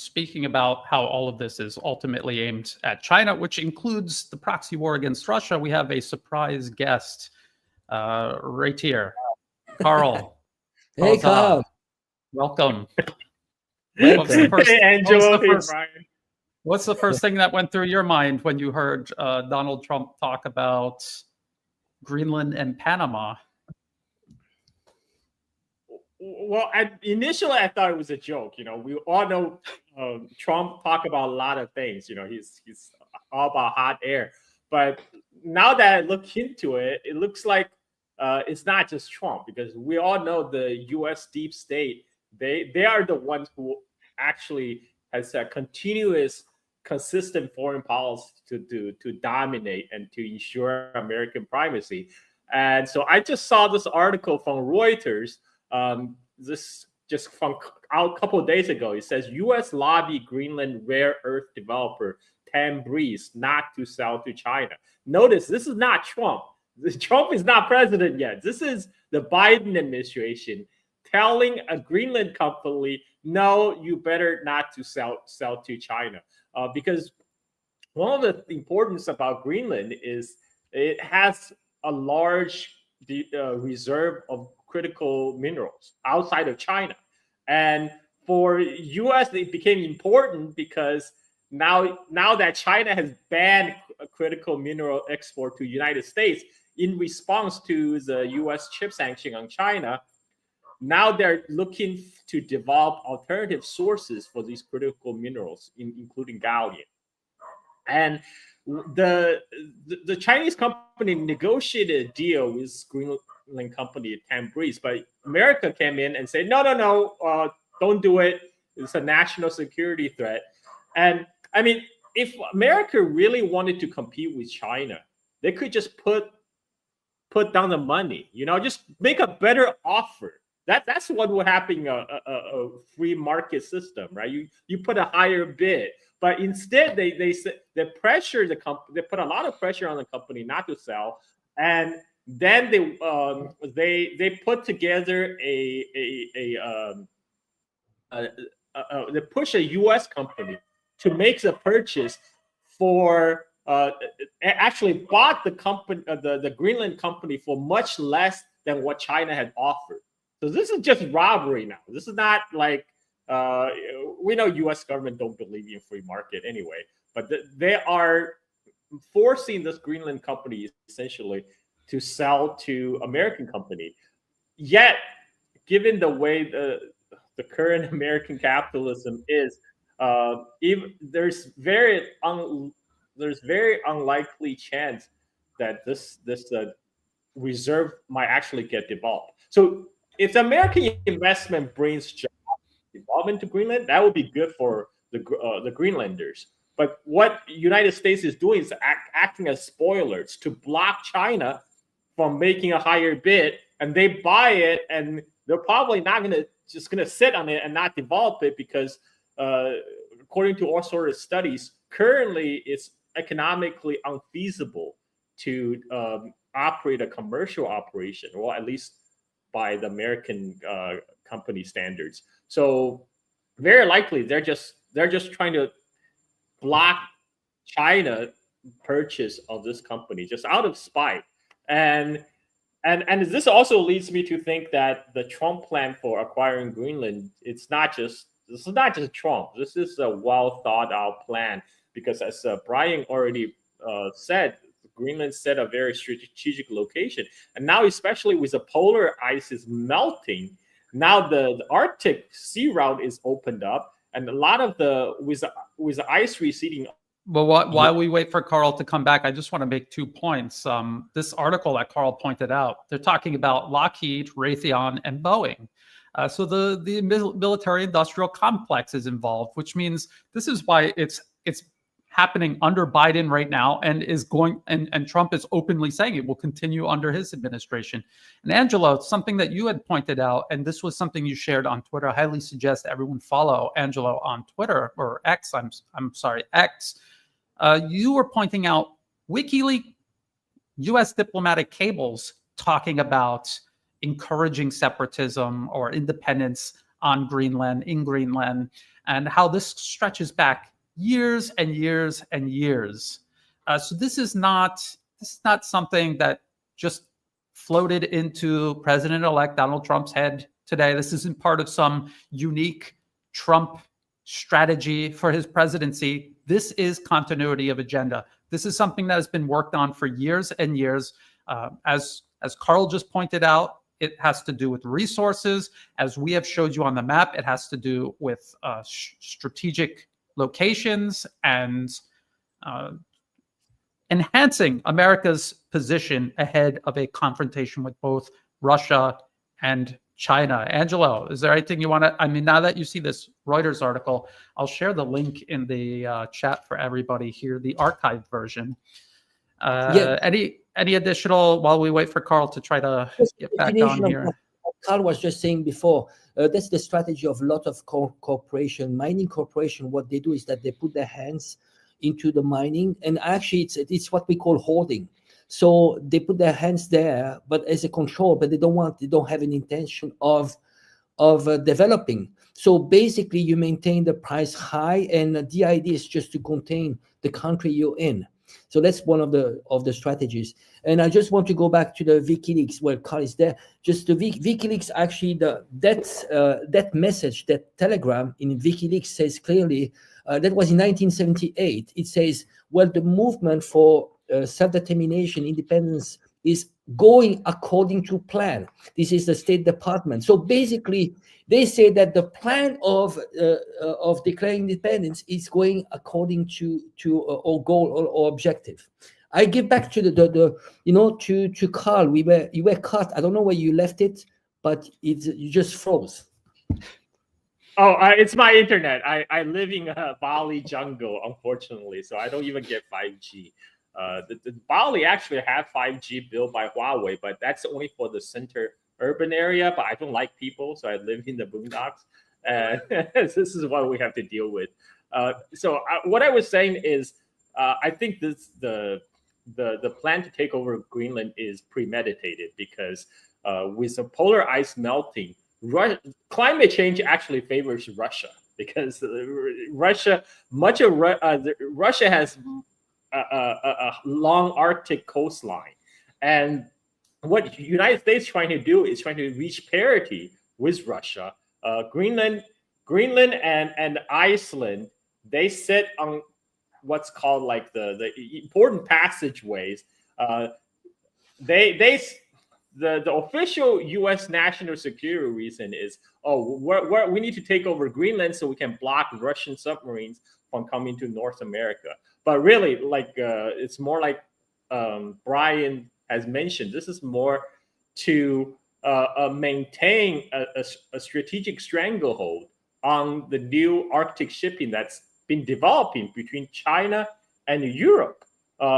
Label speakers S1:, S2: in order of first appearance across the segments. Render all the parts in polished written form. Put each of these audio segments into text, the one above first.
S1: speaking about how all of this is ultimately aimed at China, which includes the proxy war against Russia, we have a surprise guest right here. Carl.
S2: Hey, Carl.
S1: Welcome.
S3: Welcome. Hey, Angelo. Hey, Brian.
S1: What's the first thing that went through your mind when you heard Donald Trump talk about Greenland and Panama?
S3: Well, initially I thought it was a joke. We all know Trump talk about a lot of things. He's all about hot air. But now that I look into it, it looks like it's not just Trump, because we all know the U.S. deep state. They are the ones who actually has a continuous, consistent foreign policy to dominate and to ensure American primacy. And so I just saw this article from Reuters. This just from out a couple of days ago. It says U.S. lobby Greenland rare earth developer Breeze not to sell to China. Notice this is not Trump. Trump is not president yet. This is the Biden administration telling a Greenland company, no, you better not to sell to China. Because one of the importance about Greenland is it has a large reserve of critical minerals outside of China. And for U.S., it became important because now that China has banned critical mineral export to the United States in response to the U.S. chip sanction on China, now they're looking to develop alternative sources for these critical minerals, including gallium. And the Chinese company negotiated a deal with Greenland company Breeze, but America came in and said, no, don't do it. It's a national security threat. And I mean, if America really wanted to compete with China, they could just put down the money, just make a better offer. That's what would happen in a free market system, right? You put a higher bid, but instead they pressure the company. They put a lot of pressure on the company not to sell, and then they put together they push a U.S. company to make the purchase for actually bought the company the Greenland company for much less than what China had offered. So this is just robbery now. This is not like we know U.S. government don't believe in free market anyway, but they are forcing this Greenland company essentially to sell to American company. Yet, given the way the current American capitalism is, there's very unlikely chance that this reserve might actually get developed. So if the American investment brings job development to Greenland, that would be good for the Greenlanders. But what the United States is doing is acting as spoilers to block China from making a higher bid, and they buy it, and they're probably not going to sit on it and not develop it because, according to all sorts of studies, currently it's economically unfeasible to operate a commercial operation, or at least by the American company standards. So very likely they're just trying to block China purchase of this company just out of spite. And this also leads me to think that the Trump plan for acquiring Greenland, this is not just Trump. This is a well thought out plan because, as Brian already said, Greenland set a very strategic location, and now especially with the polar ice is melting, now the Arctic sea route is opened up, and a lot of with the ice receding.
S1: Well, while we wait for Carl to come back, I just want to make 2 points. This article that Carl pointed out, they're talking about Lockheed, Raytheon, and Boeing. So the military-industrial complex is involved, which means this is why it's happening under Biden right now, and and Trump is openly saying it will continue under his administration. And Angelo, something that you had pointed out, and this was something you shared on Twitter. I highly suggest everyone follow Angelo on Twitter, or X. I'm sorry, X. You were pointing out WikiLeaks U.S. diplomatic cables talking about encouraging separatism or independence on Greenland, in Greenland, and how this stretches back years and years and years. So this is not something that just floated into President-elect Donald Trump's head today. This isn't part of some unique Trump strategy for his presidency. This is continuity of agenda. This is something that has been worked on for years and years. As Carl just pointed out, it has to do with resources. As we have showed you on the map, it has to do with strategic locations and enhancing America's position ahead of a confrontation with both Russia and China. Angelo, is there anything you want to, I mean, now that you see this Reuters article, I'll share the link in the chat for everybody here, the archived version. Any additional, while we wait for Carl to try to get back on here?
S2: What Carl was just saying before, that's the strategy of a lot of corporation, mining corporation. What they do is that they put their hands into the mining, and actually it's what we call hoarding. So they put their hands there, but as a control, but they don't have an intention of developing. So basically, you maintain the price high, and the idea is just to contain the country you're in. So that's one of the strategies. And I just want to go back to the WikiLeaks where Carl is there. Just the WikiLeaks, actually, that message, that telegram in WikiLeaks says clearly, that was in 1978. It says, well, the movement for self-determination, independence is going according to plan. This is the State Department. So basically, they say that the plan of declaring independence is going according to our goal or objective. I get back to to Carl. You were cut. I don't know where you left it, but you just froze.
S3: Oh, it's my internet. I live in a Bali jungle, unfortunately, so I don't even get 5G. The Bali actually have 5G built by Huawei, but that's only for the center urban area. But I don't like people, so I live in the boondocks. This is what we have to deal with. What I was saying is, I think the plan to take over Greenland is premeditated because with the polar ice melting, climate change actually favors Russia because Russia has a long Arctic coastline, and what the United States trying to do is trying to reach parity with Russia. Greenland and Iceland, they sit on what's called like the important passageways. The official U.S. national security reason is, we need to take over Greenland so we can block Russian submarines from coming to North America. But really, it's more like Brian has mentioned. This is more to maintain a strategic stranglehold on the new Arctic shipping that's been developing between China and Europe,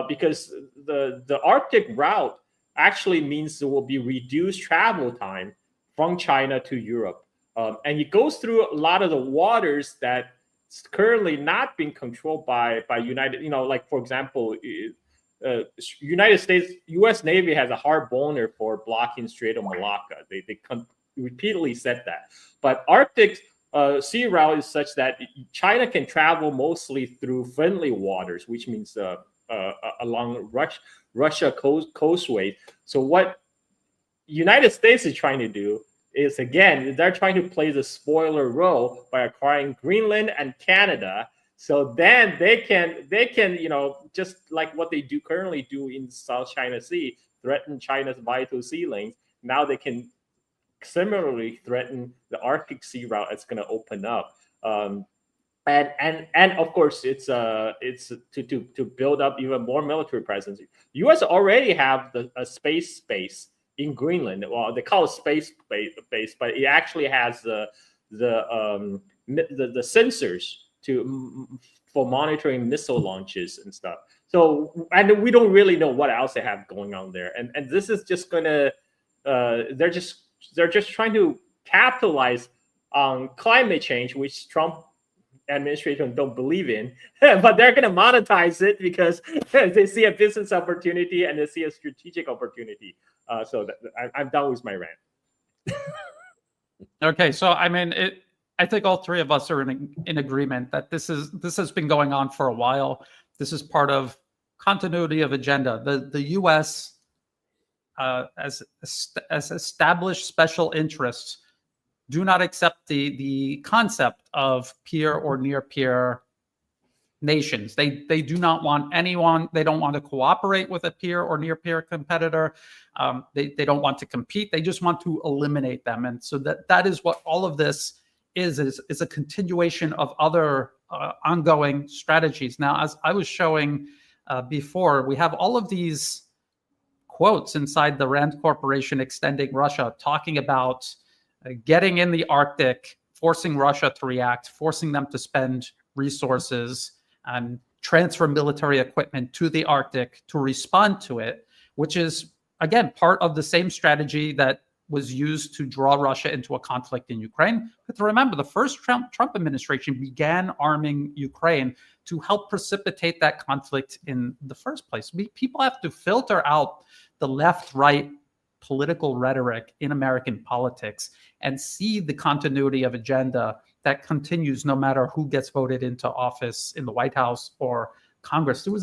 S3: because the Arctic route actually means there will be reduced travel time from China to Europe. And it goes through a lot of the waters that currently not being controlled by United, like, for example, United States, U.S. Navy has a hard boner for blocking Strait of Malacca. They repeatedly said that. But Arctic sea route is such that China can travel mostly through friendly waters, which means along Russia coastway. So what United States is trying to do is, again, they're trying to play the spoiler role by acquiring Greenland and Canada. So then they can, just like what they currently do in South China Sea, threaten China's vital sea lanes. Now they can similarly threaten the Arctic sea route that's going to open up. And of course, it's to build up even more military presence. U.S. already have a space base in Greenland. Well, they call it space base, but it actually has the sensors for monitoring missile launches and stuff. So, and we don't really know what else they have going on there. And this is just gonna they're just trying to capitalize on climate change, which Trump administration don't believe in, but they're going to monetize it because they see a business opportunity and they see a strategic opportunity. So I'm done with my rant.
S1: Okay, so I mean, I think all three of us are in agreement that this has been going on for a while. This is part of continuity of agenda. The U.S. As established special interests do not accept the concept of peer or near peer nations. They do not want anyone. They don't want to cooperate with a peer or near peer competitor. They don't want to compete. They just want to eliminate them. And so that is what all of this is a continuation of other ongoing strategies. Now, as I was showing before, we have all of these quotes inside the Rand Corporation extending Russia, talking about getting in the Arctic, forcing Russia to react, forcing them to spend resources and transfer military equipment to the Arctic to respond to it, which is, again, part of the same strategy that was used to draw Russia into a conflict in Ukraine. But to remember, the first Trump administration began arming Ukraine to help precipitate that conflict in the first place. People have to filter out the left-right political rhetoric in American politics and see the continuity of agenda that continues no matter who gets voted into office in the White House or Congress. There was